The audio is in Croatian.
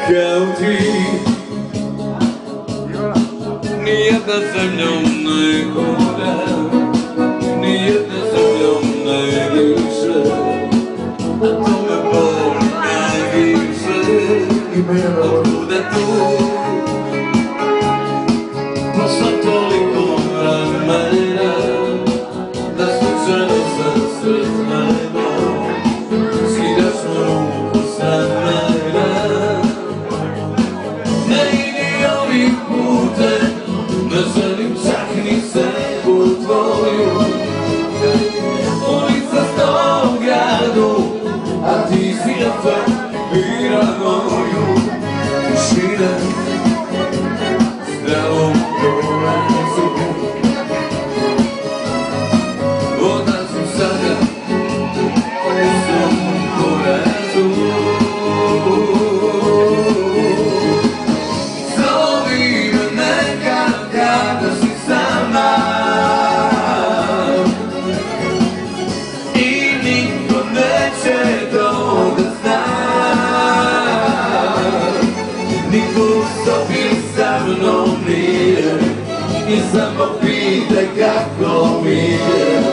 kao ti. Nijedna zemljom ne hoda, nijedna zemljom ne diše, a to me boli najviše. Otkuda tu? Pa sam toliko vremena da slučajno se sretnemo, skidaš mu ruku s ramena. Ne idi ovim putem, ne želim čak ni sebu tvoju. Ulica sto u gradu, a ti si efekt bira moju. Tišina, zdravom porazu, odlazim sada u svom porazu. Zovi me nekad kada si sama i niko neće to da zna. Niko u sobi sa mnom nije i samo pitaj kako mi je.